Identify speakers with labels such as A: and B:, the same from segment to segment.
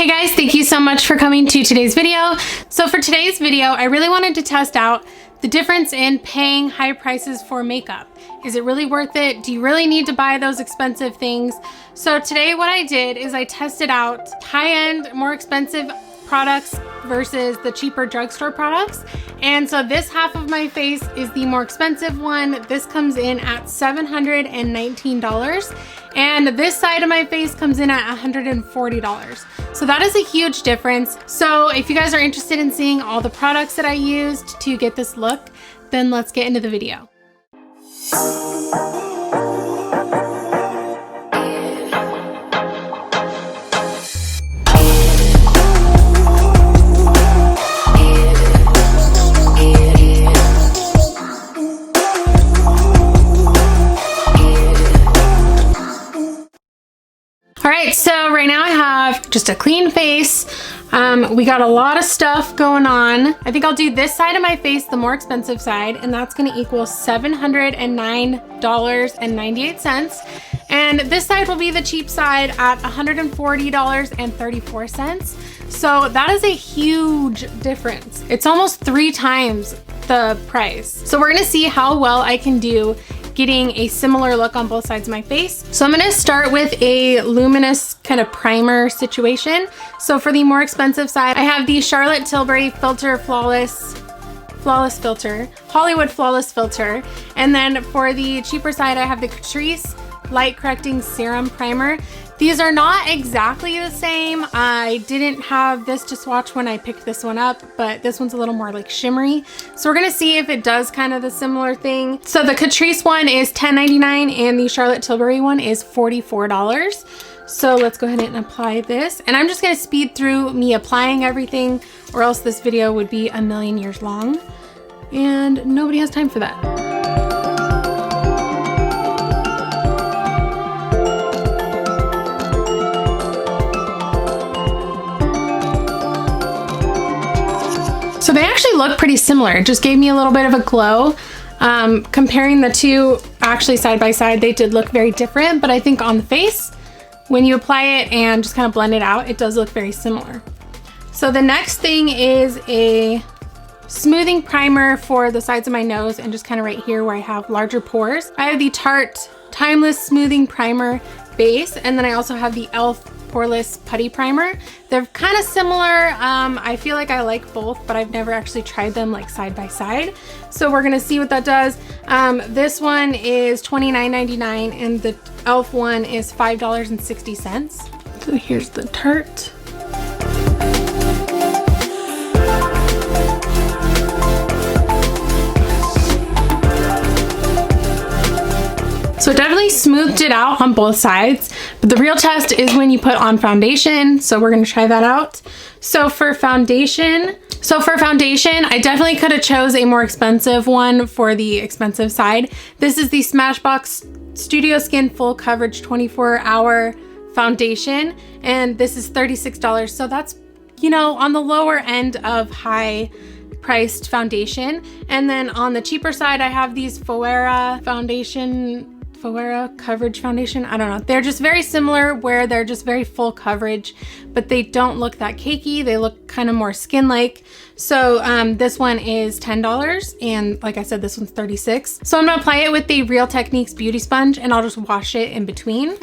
A: Hey guys, thank you so much for coming to today's video. So for today's video, I really wanted to test out the difference in paying high prices for makeup. Is it really worth it? Do you really need to buy those expensive things? So today what I did is I tested out high-end, more expensive products versus the cheaper drugstore products. And so this half of my face is the more expensive one. This comes in at $719. And this side of my face comes in at $140. So that is a huge difference. So if you guys are interested in seeing all the products that I used to get this look, then let's get into the video. Alright, so right now I have just a clean face. We got a lot of stuff going on. I think I'll do this side of my face, the more expensive side, and that's going to equal $709.98. And this side will be the cheap side at $140.34. So that is a huge difference. It's almost 3 times the price. So we're going to see how well I can do getting a similar look on both sides of my face. So I'm gonna start with a luminous kind of primer situation. So for the more expensive side, I have the Charlotte Tilbury Filter Flawless Filter, Hollywood Flawless Filter. And then for the cheaper side, I have the Catrice Light Correcting Serum Primer. These are not exactly the same. I didn't have this to swatch when I picked this one up, but this one's a little more like shimmery. So we're gonna see if it does kind of the similar thing. So the Catrice one is $10.99 and the Charlotte Tilbury one is $44. So let's go ahead and apply this. And I'm just gonna speed through me applying everything, or else this video would be a million years long. And nobody has time for that. So they actually look pretty similar. It just gave me a little bit of a glow. Comparing the two actually side by side, they did look very different, but I think on the face, when you apply it and just kind of blend it out, it does look very similar. So the next thing is a smoothing primer for the sides of my nose and just kind of right here where I have larger pores. I have the Tarte Timeless Smoothing Primer base, and then I also have the e.l.f. Poreless Putty Primer. They're kind of similar. I feel like I like both, but I've never actually tried them like side by side. So we're gonna see what that does. This one is $29.99 and the e.l.f. one is $5.60. So here's the Tarte. So it definitely smoothed it out on both sides, but the real test is when you put on foundation. So we're gonna try that out. So for foundation, I definitely could have chose a more expensive one for the expensive side. This is the Smashbox Studio Skin Full Coverage 24-Hour Foundation, and this is $36. So that's, you know, on the lower end of high priced foundation. And then on the cheaper side, I have these Fuera Coverage Foundation. I don't know. They're just very similar where they're just very full coverage, but they don't look that cakey. They look kind of more skin-like. So this one is $10 and like I said, this one's $36. So I'm gonna apply it with the Real Techniques Beauty Sponge and I'll just wash it in between.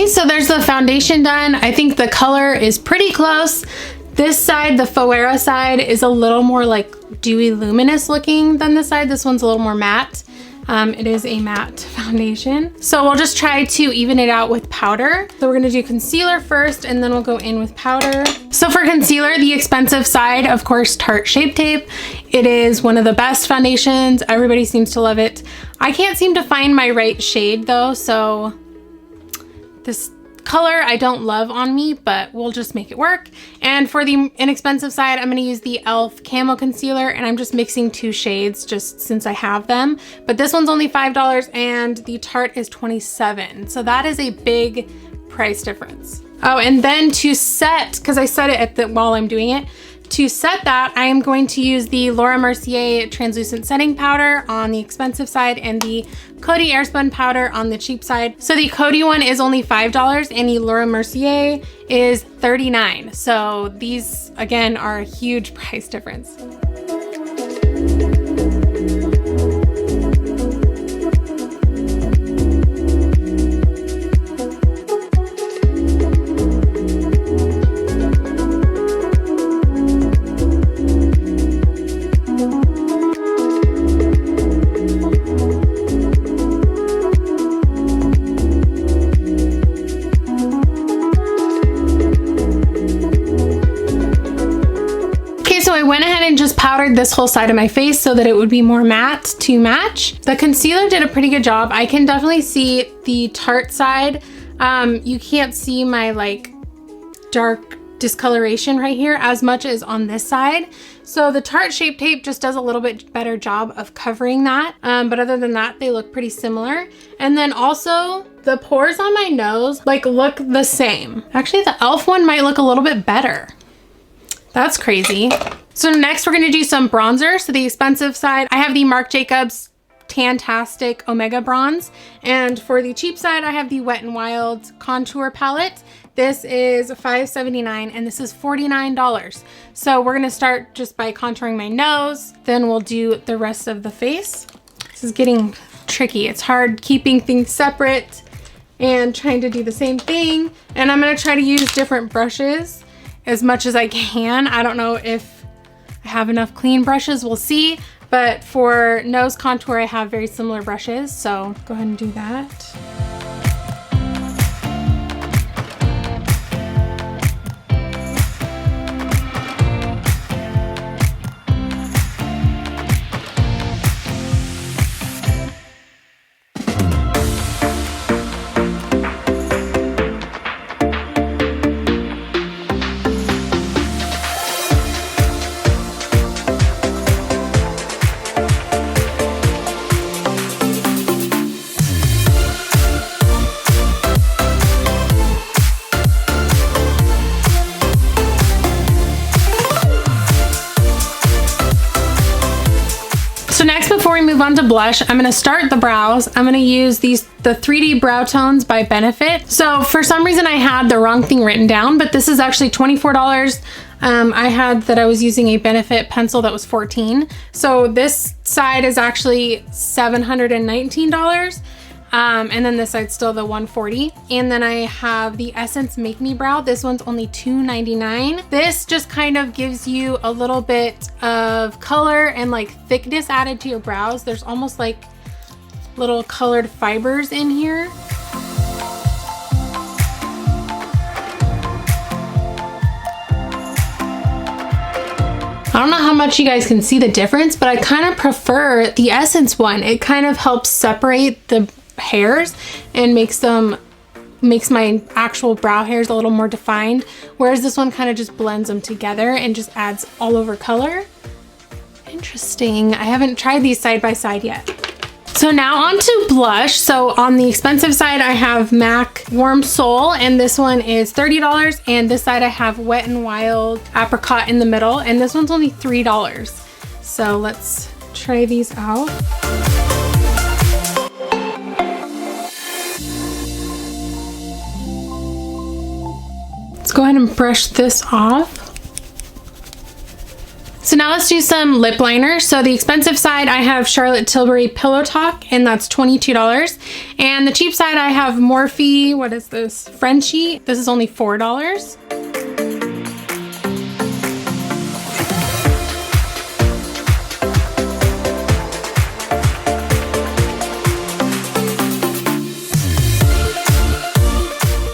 A: So there's the foundation done. I think the color is pretty close. This side, the Fuera side, is a little more like dewy luminous looking than this side. This one's a little more matte. It is a matte foundation. So we'll just try to even it out with powder. So we're gonna do concealer first and then we'll go in with powder. So for concealer, the expensive side, of course, Tarte Shape Tape. It is one of the best foundations. Everybody seems to love it. I can't seem to find my right shade though, so this color I don't love on me, but we'll just make it work. And for the inexpensive side, I'm gonna use the e.l.f. Camo Concealer, and I'm just mixing 2 shades just since I have them. But this one's only $5 and the Tarte is $27. So that is a big price difference. Oh, and then to set, because I set it while I'm doing it, to set that, I am going to use the Laura Mercier Translucent Setting Powder on the expensive side and the Coty Airspun Powder on the cheap side. So the Coty one is only $5 and the Laura Mercier is $39. So these, again, are a huge price difference. I went ahead and just powdered this whole side of my face so that it would be more matte to match. The concealer did a pretty good job. I can definitely see the Tarte side. You can't see my like dark discoloration right here as much as on this side. So the Tarte Shape Tape just does a little bit better job of covering that. But other than that, they look pretty similar. And then also the pores on my nose like look the same. Actually, the e.l.f. one might look a little bit better. That's crazy. So next we're gonna do some bronzer. So the expensive side, I have the Marc Jacobs Tantastic Omega Bronze. And for the cheap side, I have the Wet n Wild Contour Palette. This is $5.79 and this is $49. So we're gonna start just by contouring my nose. Then we'll do the rest of the face. This is getting tricky. It's hard keeping things separate and trying to do the same thing. And I'm gonna try to use different brushes as much as I can. I don't know if I have enough clean brushes, we'll see. But for nose contour, I have very similar brushes. So go ahead and do that. So next, before we move on to blush, I'm gonna start the brows. I'm gonna use the 3D Brow Tones by Benefit. So for some reason I had the wrong thing written down, but this is actually $24. I had that I was using a Benefit pencil that was $14. So this side is actually $719. And then this side's still the $140. And then I have the Essence Make Me Brow. This one's only $2.99. This just kind of gives you a little bit of color and like thickness added to your brows. There's almost like little colored fibers in here. I don't know how much you guys can see the difference, but I kind of prefer the Essence one. It kind of helps separate the hairs and makes my actual brow hairs a little more defined, whereas this one kind of just blends them together and just adds all over color. Interesting. I haven't tried these side by side yet. So now on to blush. So on the expensive side, I have MAC Warm Soul, and this one is $30. And this side I have Wet n Wild Apricot in the middle, and this one's only $3. So let's try these out. Let's go ahead and brush this off. So now let's do some lip liner. So the expensive side, I have Charlotte Tilbury Pillow Talk, and that's $22. And the cheap side, I have Morphe, what is this? Frenchie. This is only $4.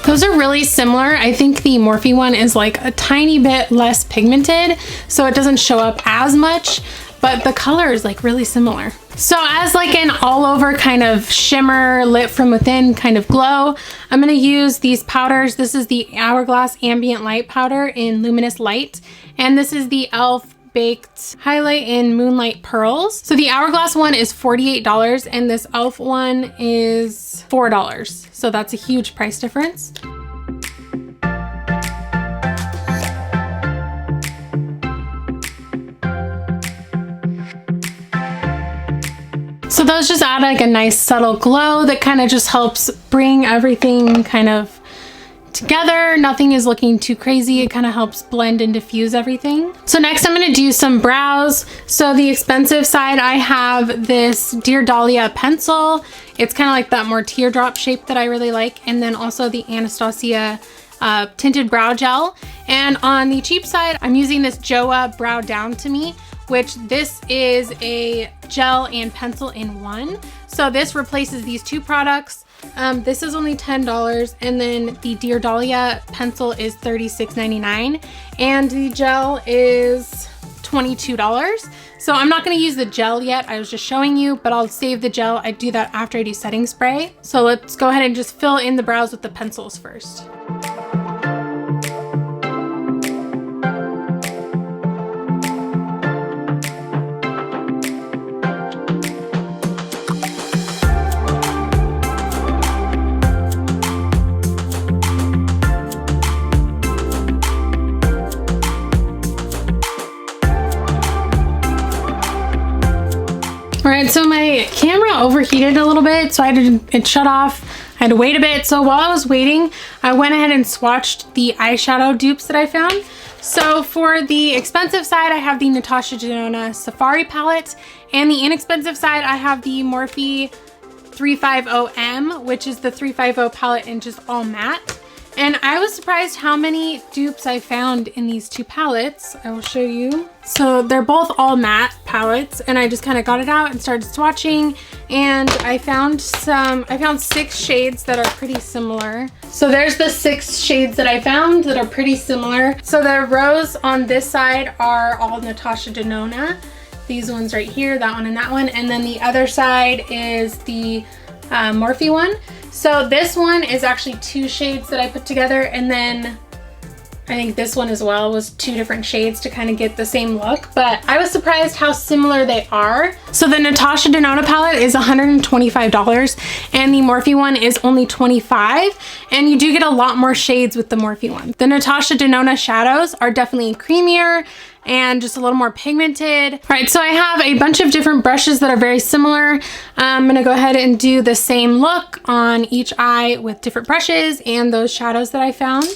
A: Those are really similar. I think the Morphe one is like a tiny bit less pigmented, so it doesn't show up as much, but the color is like really similar. So as like an all over kind of shimmer, lit from within kind of glow, I'm gonna use these powders. This is the Hourglass Ambient Light Powder in Luminous Light, and this is the e.l.f. Baked Highlight in Moonlight Pearls. So the Hourglass one is $48 and this e.l.f. one is $4. So that's a huge price difference. So those just add like a nice subtle glow that kind of just helps bring everything kind of together. Nothing is looking too crazy. It kind of helps blend and diffuse everything. So next I'm going to do some brows. So the expensive side, I have this Dear Dahlia pencil. It's kind of like that more teardrop shape that I really like. And then also the Anastasia tinted brow gel. And on the cheap side, I'm using this Joa Brow Down to Me, which this is a gel and pencil in one. So this replaces these two products. This is only $10, and then the Dear Dahlia pencil is $36.99, and the gel is $22. So I'm not going to use the gel yet. I was just showing you, but I'll save the gel. I do that after I do setting spray. So let's go ahead and just fill in the brows with the pencils first. Alright, so my camera overheated a little bit, so it shut off. I had to wait a bit. So while I was waiting, I went ahead and swatched the eyeshadow dupes that I found. So for the expensive side, I have the Natasha Denona Safari palette, and the inexpensive side, I have the Morphe 350M, which is the 350 palette in just all matte. And I was surprised how many dupes I found in these two palettes. I will show you. So they're both all matte palettes, and I just kind of got it out and started swatching, and I found 6 shades that are pretty similar. So there's the 6 shades that I found that are pretty similar. So the rose on this side are all Natasha Denona. These ones right here, that one and that one. And then the other side is the Morphe one. So this one is actually 2 shades that I put together, and then I think this one as well was 2 different shades to kind of get the same look, but I was surprised how similar they are. So the Natasha Denona palette is $125 and the Morphe one is only $25, and you do get a lot more shades with the Morphe one. The Natasha Denona shadows are definitely creamier and just a little more pigmented. All right, so I have a bunch of different brushes that are very similar. I'm gonna go ahead and do the same look on each eye with different brushes and those shadows that I found.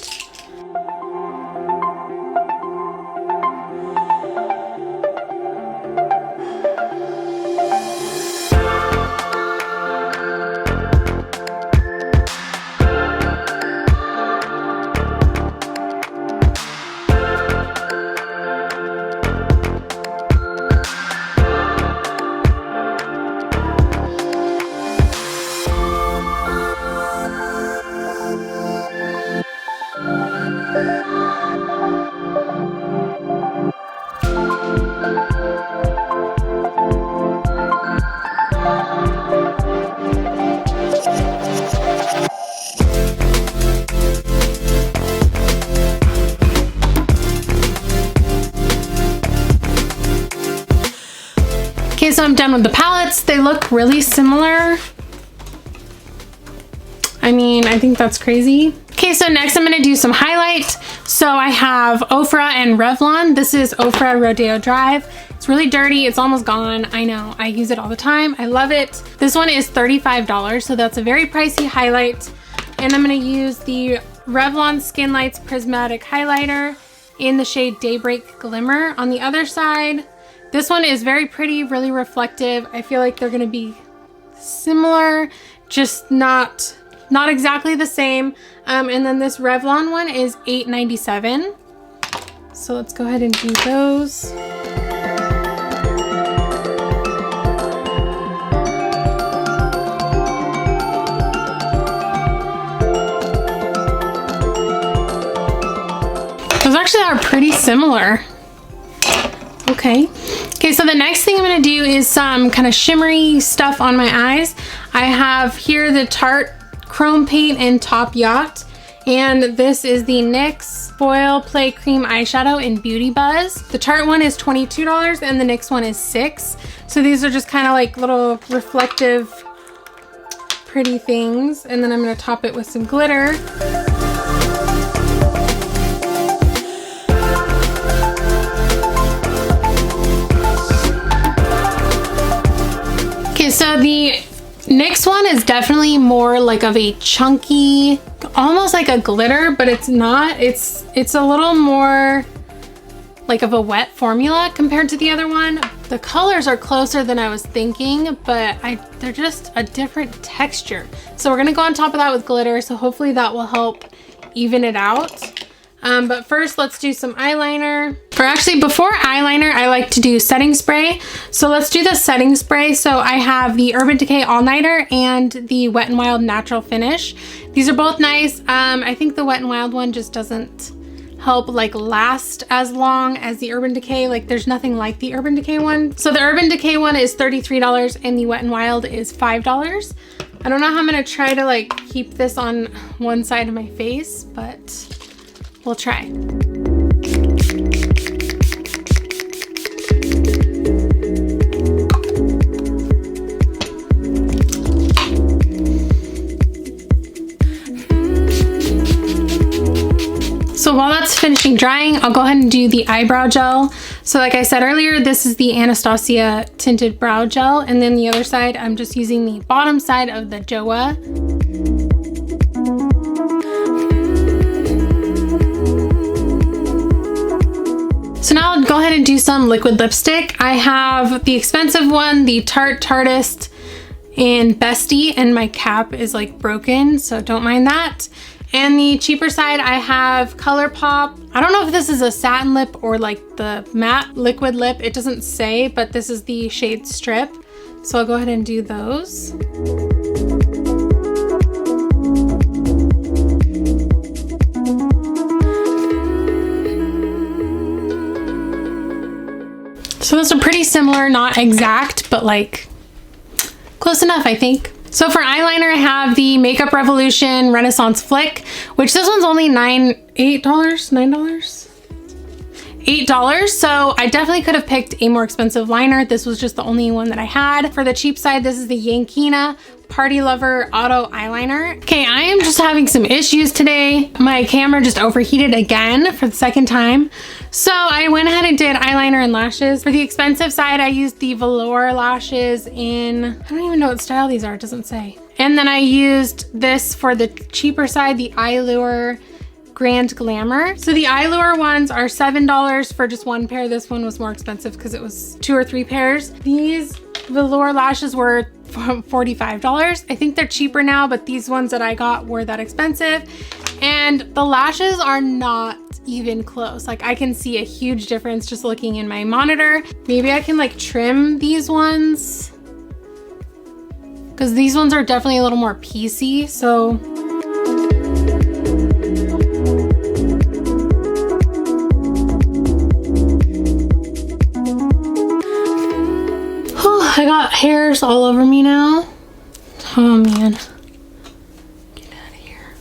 A: Okay, so I'm done with the palettes. They look really similar. I mean, I think that's crazy. Okay, so next I'm gonna do some highlight. So I have Ofra and Revlon. This is Ofra Rodeo Drive. It's really dirty, it's almost gone. I know, I use it all the time. I love it. This one is $35, so that's a very pricey highlight. And I'm gonna use the Revlon Skin Lights Prismatic Highlighter in the shade Daybreak Glimmer. On the other side, this one is very pretty, really reflective. I feel like they're gonna be similar, just not exactly the same. And then this Revlon one is $8.97. So let's go ahead and do those. Those actually are pretty similar. Okay, Okay, so the next thing I'm gonna do is some kind of shimmery stuff on my eyes. I have here the Tarte Chrome Paint in Top Yacht, and this is the NYX Foil Play Cream Eyeshadow in Beauty Buzz. The Tarte one is $22 and the NYX one is $6. So these are just kind of like little reflective, pretty things. And then I'm gonna top it with some glitter. Okay, so the NYX one is definitely more like of a chunky, almost like a glitter, but it's not. It's a little more like of a wet formula compared to the other one. The colors are closer than I was thinking, but they're just a different texture. So we're gonna go on top of that with glitter, so hopefully that will help even it out. But first, let's do some eyeliner. Or actually, before eyeliner, I like to do setting spray. So let's do the setting spray. So I have the Urban Decay All Nighter and the Wet n Wild Natural Finish. These are both nice. I think the Wet n Wild one just doesn't help like last as long as the Urban Decay. Like there's nothing like the Urban Decay one. So the Urban Decay one is $33 and the Wet n Wild is $5. I don't know how I'm gonna try to like keep this on one side of my face, but we'll try. So while that's finishing drying, I'll go ahead and do the eyebrow gel. So like I said earlier, this is the Anastasia Tinted Brow Gel. And then the other side, I'm just using the bottom side of the JOA. So now I'll go ahead and do some liquid lipstick. I have the expensive one, the Tarte Tartist in Bestie, and my cap is like broken, so don't mind that. And the cheaper side, I have ColourPop. I don't know if this is a satin lip or like the matte liquid lip. It doesn't say, but this is the shade Strip. So I'll go ahead and do those. So those are pretty similar, not exact, but like close enough, I think. So for eyeliner, I have the Makeup Revolution Renaissance Flick, which this one's only $8. So I definitely could have picked a more expensive liner. This was just the only one that I had. For the cheap side, this is the Yankina Party Lover Auto Eyeliner. Okay, I am just having some issues today. My camera just overheated again for the second time. So I went ahead and did eyeliner and lashes. For the expensive side, I used the velour lashes in, I don't even know what style these are, it doesn't say. And then I used this for the cheaper side, the Eyelure Grand Glamour. So the Eyelure ones are $7 for just one pair. This one was more expensive because it was 2 or 3 pairs. These velour lashes were $45. I think they're cheaper now, but these ones that I got were that expensive. And the lashes are not even close. Like I can see a huge difference just looking in my monitor. Maybe I can like trim these ones because these ones are definitely a little more piecey. So I got hairs all over me now. Oh man. Get out of here.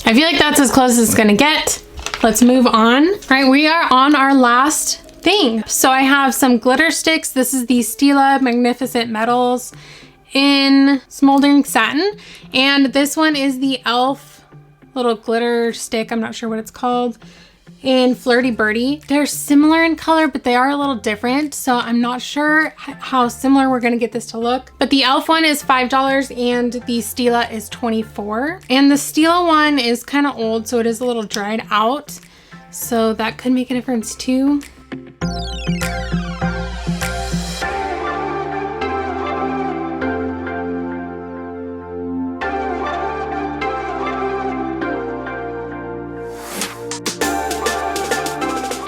A: I feel like that's as close as it's gonna get. Let's move on. All right, we are on our last thing. So I have some glitter sticks. This is the Stila Magnificent Metals in Smoldering Satin. And this one is the e.l.f. little glitter stick. I'm not sure what it's called. In Flirty Birdie. They're similar in color, but they are a little different. So I'm not sure how similar we're gonna get this to look. But the e.l.f. one is $5 and the Stila is $24. And the Stila one is kind of old, so it is a little dried out. So that could make a difference too.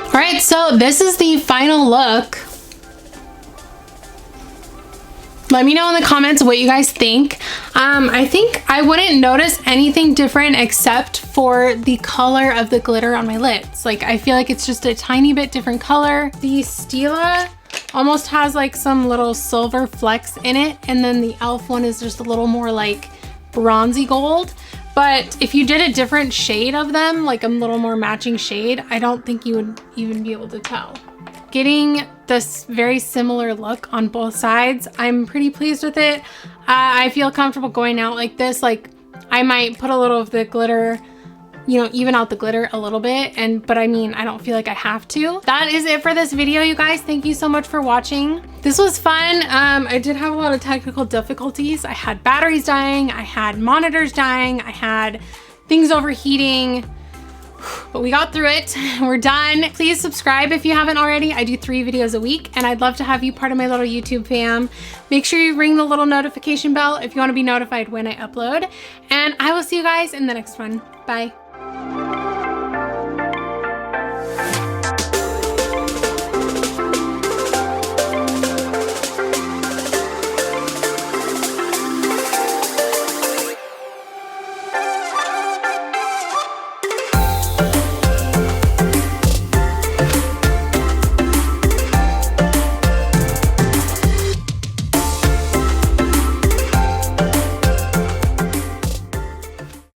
A: All right, so this is the final look. Let me know in the comments what you guys think. I think I wouldn't notice anything different except for the color of the glitter on my lids. Like I feel like it's just a tiny bit different color. The Stila almost has like some little silver flecks in it, and then the e.l.f. one is just a little more like bronzy gold. But if you did a different shade of them, like a little more matching shade, I don't think you would even be able to tell. Getting this very similar look on both sides, I'm pretty pleased with it. I feel comfortable going out like this. Like I might put a little of the glitter, you know, even out the glitter a little bit, but I mean, I don't feel like I have to. That is it for this video, you guys. Thank you so much for watching. This was fun. I did have a lot of technical difficulties. I had batteries dying, I had monitors dying, I had things overheating, but we got through it. We're done. Please subscribe if you haven't already. I do 3 videos a week, and I'd love to have you part of my little YouTube fam. Make sure you ring the little notification bell if you want to be notified when I upload, and I will see you guys in the next one. Bye.